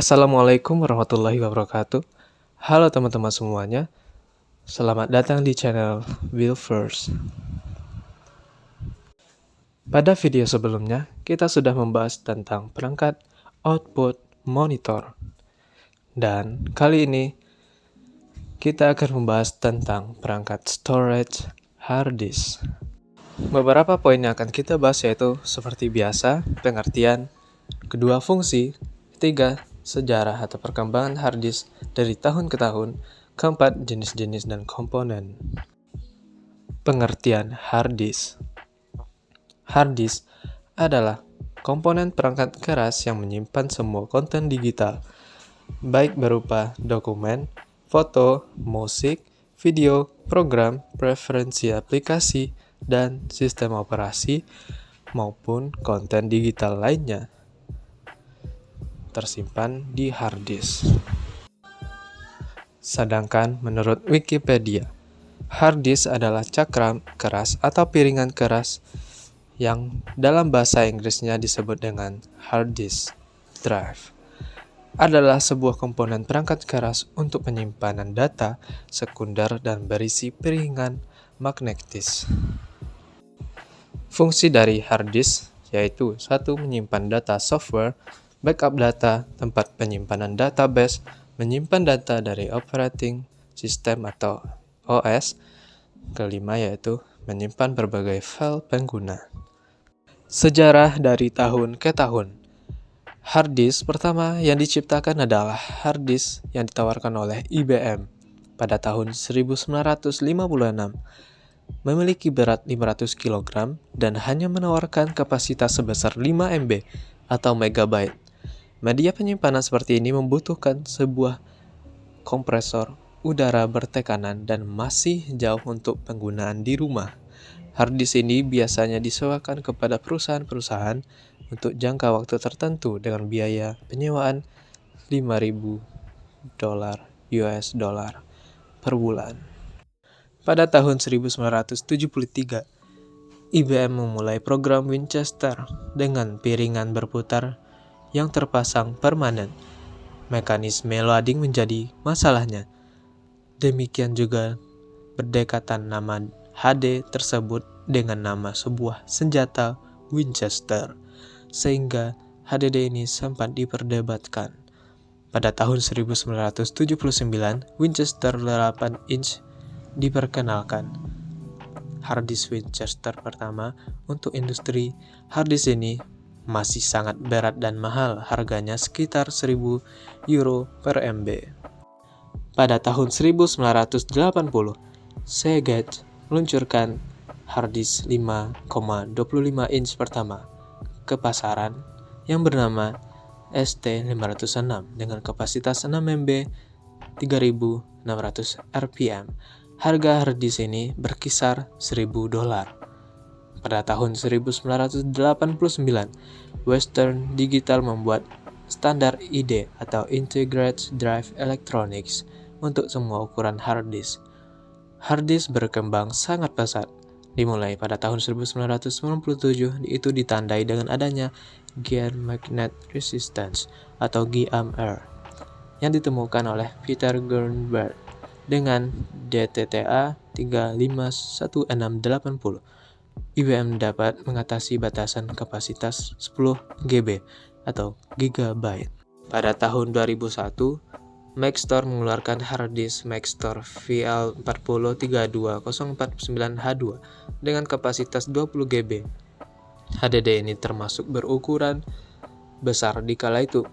Assalamualaikum warahmatullahi wabarakatuh. Halo teman-teman semuanya, selamat datang di channel Will First. Pada video sebelumnya, kita sudah membahas tentang perangkat output monitor. Dan kali ini, kita akan membahas tentang perangkat storage hard disk. Beberapa poin yang akan kita bahas yaitu seperti biasa, pengertian, kedua fungsi, ketiga, sejarah atau perkembangan hard disk dari tahun ke tahun, keempat, jenis-jenis dan komponen. Pengertian hard disk. Hard disk adalah komponen perangkat keras yang menyimpan semua konten digital, baik berupa dokumen, foto, musik, video, program, preferensi aplikasi, dan sistem operasi, maupun konten digital lainnya tersimpan di hard disk. Sedangkan menurut Wikipedia, hard disk adalah cakram keras atau piringan keras yang dalam bahasa Inggrisnya disebut dengan hard disk drive. Adalah sebuah komponen perangkat keras untuk penyimpanan data sekunder dan berisi piringan magnetis. Fungsi dari hard disk yaitu 1. Menyimpan data software, backup data, tempat penyimpanan database, menyimpan data dari operating system atau OS. Kelima yaitu menyimpan berbagai file pengguna. Sejarah dari tahun ke tahun. Hard disk pertama yang diciptakan adalah hard disk yang ditawarkan oleh IBM pada tahun 1956. Memiliki berat 500 kg dan hanya menawarkan kapasitas sebesar 5 MB atau megabyte. Media penyimpanan seperti ini membutuhkan sebuah kompresor udara bertekanan dan masih jauh untuk penggunaan di rumah. Hard disk ini biasanya disewakan kepada perusahaan-perusahaan untuk jangka waktu tertentu dengan biaya penyewaan $5.000 US dollar per bulan. Pada tahun 1973, IBM memulai program Winchester dengan piringan berputar yang terpasang permanen. Mekanisme loading menjadi masalahnya. Demikian juga berdekatan nama HD tersebut dengan nama sebuah senjata Winchester, sehingga HDD ini sempat diperdebatkan. Pada tahun 1979, Winchester 8 inch diperkenalkan. Hard disk Winchester pertama untuk industri hard disk ini masih sangat berat dan mahal, harganya sekitar €1.000 per MB. Pada tahun 1980, Seagate meluncurkan hard disk 5,25 inch pertama ke pasaran yang bernama ST506 dengan kapasitas 6 MB 3.600 RPM. Harga hard disk ini berkisar $1.000. Pada tahun 1989, Western Digital membuat standar ID atau Integrated Drive Electronics untuk semua ukuran hard disk. Hard disk berkembang sangat pesat. Dimulai pada tahun 1997, itu ditandai dengan adanya Gear Magnet Resistance atau GMR yang ditemukan oleh Peter Greenberg dengan DTTA 35160. IBM dapat mengatasi batasan kapasitas 10 GB atau gigabyte. Pada tahun 2001, Maxtor mengeluarkan hard disk Maxtor VL4032049H2 dengan kapasitas 20 GB. HDD ini termasuk berukuran besar di kala itu.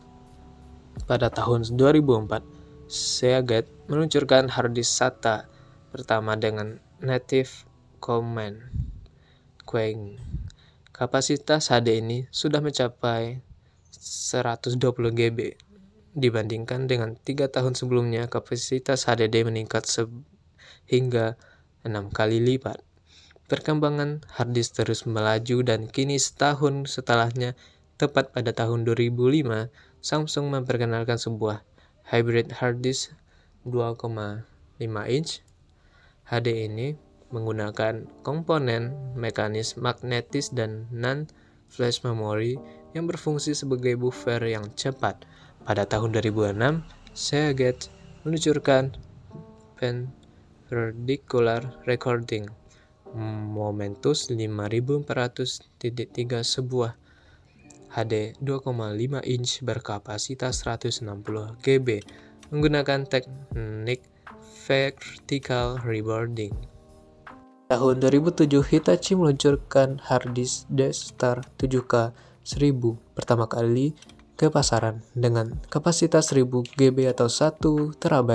Pada tahun 2004, Seagate meluncurkan hard disk SATA pertama dengan Native Command Queen. Kapasitas HD ini sudah mencapai 120 GB. Dibandingkan dengan 3 tahun sebelumnya, kapasitas HDD meningkat hingga 6 kali lipat. Perkembangan hard disk terus melaju dan kini setahun setelahnya, tepat pada tahun 2005, Samsung memperkenalkan sebuah hybrid hard disk 2,5 inch. HD ini menggunakan komponen mekanis magnetis dan NAND flash memory yang berfungsi sebagai buffer yang cepat Pada tahun 2006, Seagate meluncurkan Perpendicular Recording Momentus 5400.3, sebuah HD 2,5 inch berkapasitas 160 GB menggunakan teknik vertical reboarding. Tahun 2007, Hitachi meluncurkan harddisk Destar 7K 1000 pertama kali ke pasaran dengan kapasitas 1000 GB atau 1 TB.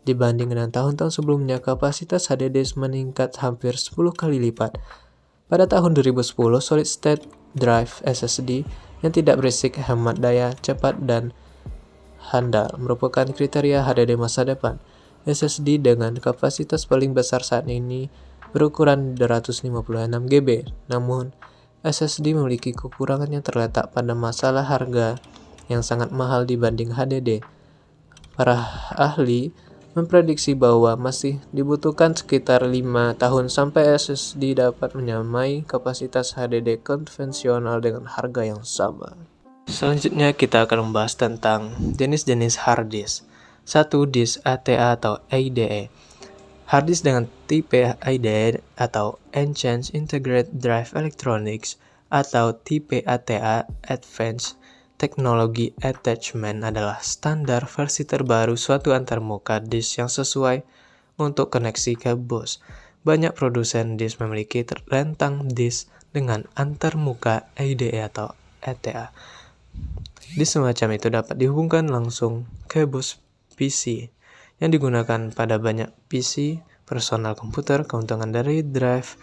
Dibanding dengan tahun-tahun sebelumnya, kapasitas HDD meningkat hampir 10 kali lipat. Pada tahun 2010, solid state drive SSD yang tidak berisik, hemat daya, cepat, dan handal merupakan kriteria HDD masa depan. SSD dengan kapasitas paling besar saat ini berukuran 256 GB. Namun, SSD memiliki kekurangan yang terletak pada masalah harga yang sangat mahal dibanding HDD. Para ahli memprediksi bahwa masih dibutuhkan sekitar 5 tahun sampai SSD dapat menyamai kapasitas HDD konvensional dengan harga yang sama. Selanjutnya kita akan membahas tentang jenis-jenis hard disk. 1. Disk ATA atau IDE. Hard disk dengan tipe IDE atau Enhanced Integrated Drive Electronics atau tipe ATA Advanced Technology Attachment adalah standar versi terbaru suatu antarmuka disk yang sesuai untuk koneksi ke bus. Banyak produsen disk memiliki rentang disk dengan antarmuka IDE atau ATA. Disk semacam itu dapat dihubungkan langsung ke bus PC yang digunakan pada banyak PC personal komputer. Keuntungan dari drive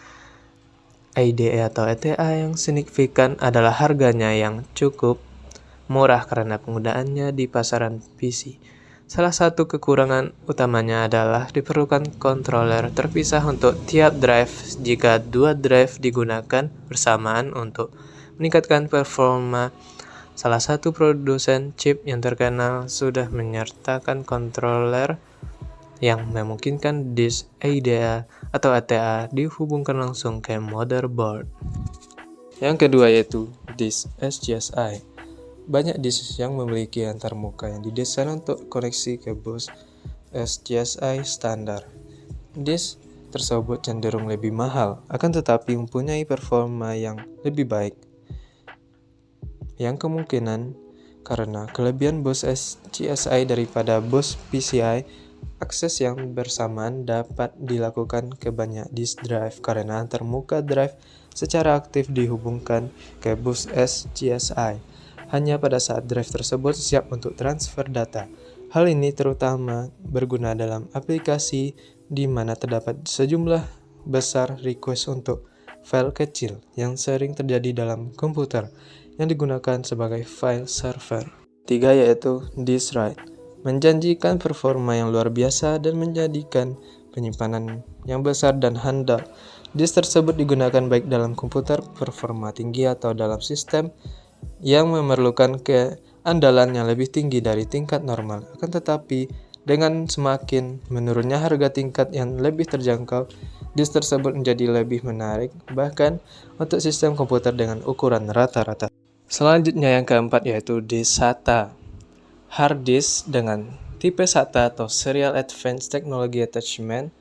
IDE atau ATA yang signifikan adalah harganya yang cukup murah karena penggunaannya di pasaran PC. Salah satu kekurangan utamanya adalah diperlukan controller terpisah untuk tiap drive jika dua drive digunakan bersamaan untuk meningkatkan performa. Salah satu produsen chip yang terkenal sudah menyertakan controller yang memungkinkan disk IDE atau ATA dihubungkan langsung ke motherboard. Yang kedua yaitu disk SGSI. Banyak disk yang memiliki antarmuka yang didesain untuk koneksi ke bus SGSI standar. Disk tersebut cenderung lebih mahal, akan tetapi mempunyai performa yang lebih baik. Yang kemungkinan karena kelebihan bus SGSI daripada bus PCI, akses yang bersamaan dapat dilakukan ke banyak disk drive karena antarmuka drive secara aktif dihubungkan ke bus SGSI hanya pada saat drive tersebut siap untuk transfer data. Hal ini terutama berguna dalam aplikasi di mana terdapat sejumlah besar request untuk file kecil yang sering terjadi dalam komputer yang digunakan sebagai file server. 3 yaitu disk write. Menjanjikan performa yang luar biasa dan menjadikan penyimpanan yang besar dan handal. Disk tersebut digunakan baik dalam komputer performa tinggi atau dalam sistem yang memerlukan keandalan yang lebih tinggi dari tingkat normal. Akan tetapi, dengan semakin menurunnya harga tingkat yang lebih terjangkau, disk tersebut menjadi lebih menarik, bahkan untuk sistem komputer dengan ukuran rata-rata. Selanjutnya yang keempat yaitu disk SATA. Hard disk dengan tipe SATA atau Serial Advanced Technology Attachment,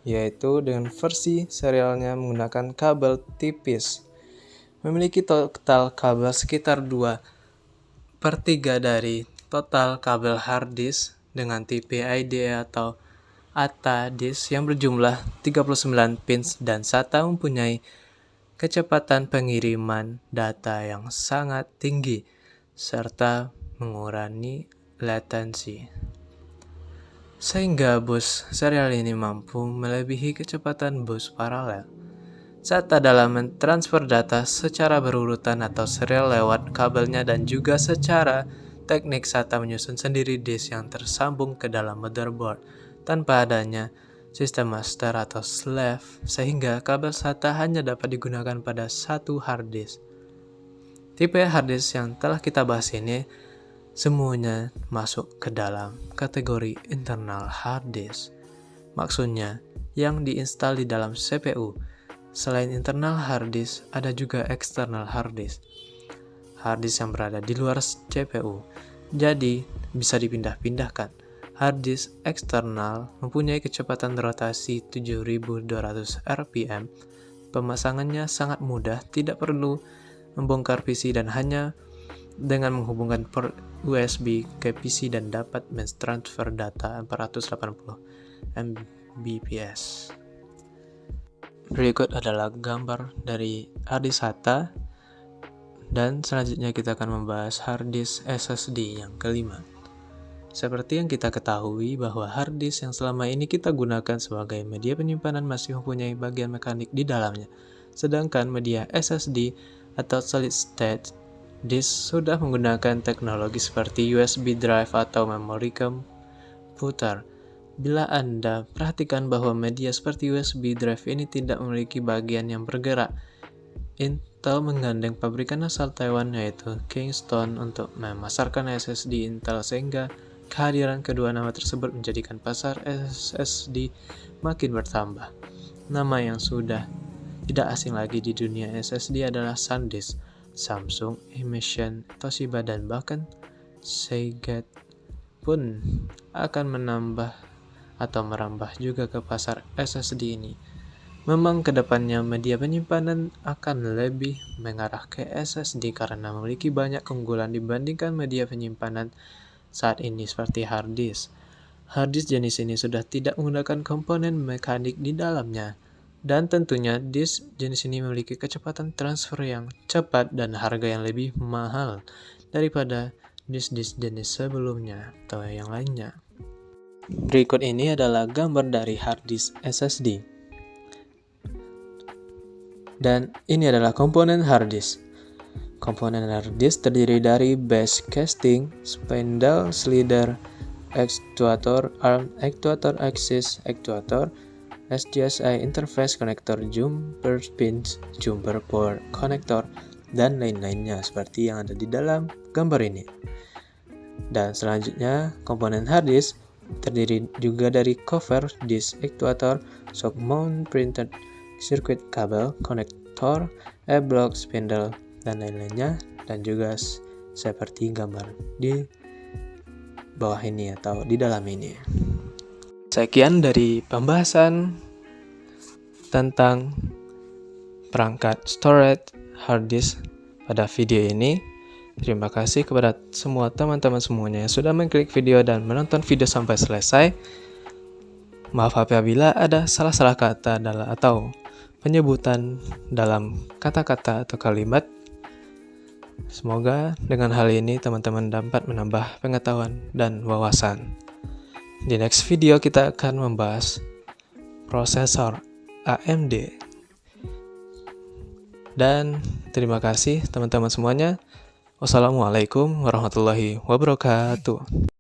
yaitu dengan versi serialnya menggunakan kabel tipis. Memiliki total kabel sekitar 2/3 dari total kabel hard disk dengan tipe IDE atau ATA disk yang berjumlah 39 pins, dan SATA mempunyai kecepatan pengiriman data yang sangat tinggi serta mengurangi latensi, sehingga bus serial ini mampu melebihi kecepatan bus paralel. SATA dalam mentransfer data secara berurutan atau serial lewat kabelnya, dan juga secara teknik SATA menyusun sendiri disk yang tersambung ke dalam motherboard tanpa adanya sistem master atau slave, sehingga kabel SATA hanya dapat digunakan pada satu hard disk. Tipe hard disk yang telah kita bahas ini semuanya masuk ke dalam kategori internal hard disk. Maksudnya, yang diinstal di dalam CPU. Selain internal hard disk, ada juga external hard disk. Hard disk yang berada di luar CPU. jadi bisa dipindah-pindahkan. Hard disk eksternal mempunyai kecepatan rotasi 7200 rpm. Pemasangannya sangat mudah, tidak perlu membongkar PC dan hanya dengan menghubungkan port USB ke PC dan dapat mentransfer data 480 Mbps. Berikut adalah gambar dari hard disk SATA, dan selanjutnya kita akan membahas hard disk SSD yang kelima. Seperti yang kita ketahui bahwa hard disk yang selama ini kita gunakan sebagai media penyimpanan masih mempunyai bagian mekanik di dalamnya. Sedangkan media SSD atau solid state disk sudah menggunakan teknologi seperti USB drive atau memori komputer. Bila Anda perhatikan bahwa media seperti USB drive ini tidak memiliki bagian yang bergerak, Intel menggandeng pabrikan asal Taiwan yaitu Kingston untuk memasarkan SSD Intel, sehingga kehadiran kedua nama tersebut menjadikan pasar SSD makin bertambah. Nama yang sudah tidak asing lagi di dunia SSD adalah SanDisk, Samsung, Emission, Toshiba, dan bahkan Seagate pun akan menambah atau merambah juga ke pasar SSD ini. Memang kedepannya media penyimpanan akan lebih mengarah ke SSD karena memiliki banyak keunggulan dibandingkan media penyimpanan saat ini seperti hard disk. Hard disk jenis ini sudah tidak menggunakan komponen mekanik di dalamnya. Dan tentunya disk jenis ini memiliki kecepatan transfer yang cepat dan harga yang lebih mahal daripada disk-disk jenis sebelumnya atau yang lainnya. Berikut ini adalah gambar dari hard disk SSD. Dan ini adalah komponen hard disk. Komponen hard disk terdiri dari base casing, spindle, slider, actuator, arm, actuator axis, actuator, SDSI interface, konektor jumper pins, jumper port, konektor, dan lain-lainnya seperti yang ada di dalam gambar ini. Dan selanjutnya, komponen hard disk terdiri juga dari cover, disk, actuator, shock mount, printed circuit, kabel, konektor, block, spindle, dan lain-lainnya, dan juga seperti gambar di bawah ini atau di dalam ini. Sekian dari pembahasan tentang perangkat storage hard disk pada video ini. Terima kasih kepada semua teman-teman semuanya yang sudah mengklik video dan menonton video sampai selesai. Maaf apabila ada salah-salah kata atau penyebutan dalam kata-kata atau kalimat. Semoga dengan hal ini teman-teman dapat menambah pengetahuan dan wawasan. Di next video kita akan membahas prosesor AMD. Dan terima kasih teman-teman semuanya. Wassalamualaikum warahmatullahi wabarakatuh.